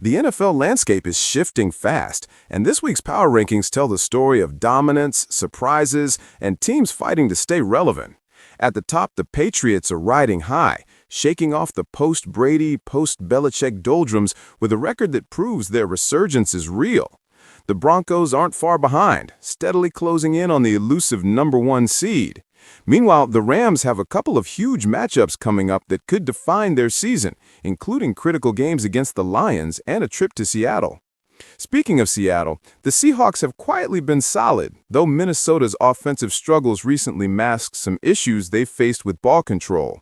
The NFL landscape is shifting fast, and this week's power rankings tell the story of dominance, surprises, and teams fighting to stay relevant. At the top, the Patriots are riding high, shaking off the post-Brady, post-Belichick doldrums with a record that proves their resurgence is real. The Broncos aren't far behind, steadily closing in on the elusive #1 seed. Meanwhile, the Rams have a couple of huge matchups coming up that could define their season, including critical games against the Lions and a trip to Seattle. Speaking of Seattle, the Seahawks have quietly been solid, though Minnesota's offensive struggles recently masked some issues they've faced with ball control.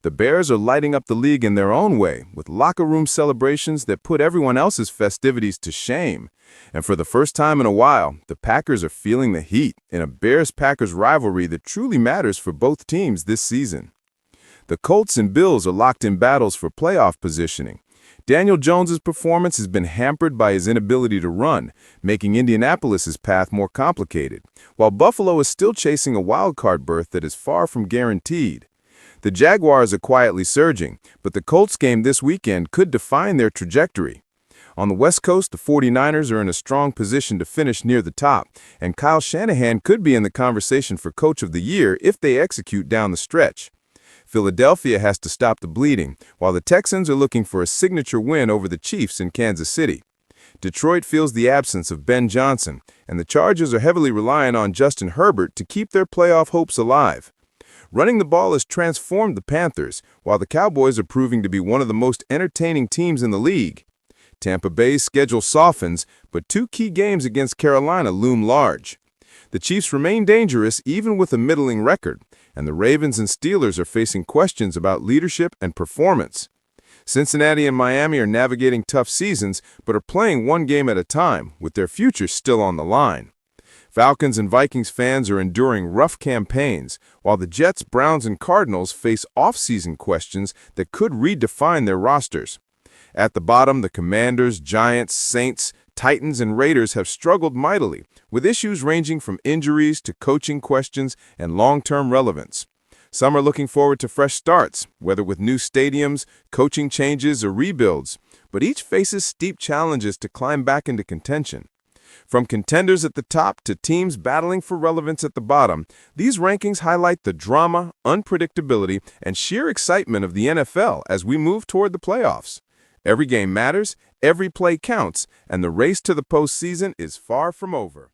The Bears are lighting up the league in their own way, with locker room celebrations that put everyone else's festivities to shame. And for the first time in a while, the Packers are feeling the heat in a Bears-Packers rivalry that truly matters for both teams this season. The Colts and Bills are locked in battles for playoff positioning. Daniel Jones's performance has been hampered by his inability to run, making Indianapolis's path more complicated, while Buffalo is still chasing a wildcard berth that is far from guaranteed. The Jaguars are quietly surging, but the Colts game this weekend could define their trajectory. On the West Coast, the 49ers are in a strong position to finish near the top, and Kyle Shanahan could be in the conversation for Coach of the Year if they execute down the stretch. Philadelphia has to stop the bleeding, while the Texans are looking for a signature win over the Chiefs in Kansas City. Detroit feels the absence of Ben Johnson, and the Chargers are heavily relying on Justin Herbert to keep their playoff hopes alive. Running the ball has transformed the Panthers, while the Cowboys are proving to be one of the most entertaining teams in the league. Tampa Bay's schedule softens, but two key games against Carolina loom large. The Chiefs remain dangerous even with a middling record, and the Ravens and Steelers are facing questions about leadership and performance. Cincinnati and Miami are navigating tough seasons, but are playing one game at a time, with their futures still on the line. Falcons and Vikings fans are enduring rough campaigns, while the Jets, Browns, and Cardinals face off-season questions that could redefine their rosters. At the bottom, the Commanders, Giants, Saints, Titans, and Raiders have struggled mightily, with issues ranging from injuries to coaching questions and long-term relevance. Some are looking forward to fresh starts, whether with new stadiums, coaching changes, or rebuilds, but each faces steep challenges to climb back into contention. From contenders at the top to teams battling for relevance at the bottom, these rankings highlight the drama, unpredictability, and sheer excitement of the NFL as we move toward the playoffs. Every game matters, every play counts, and the race to the postseason is far from over.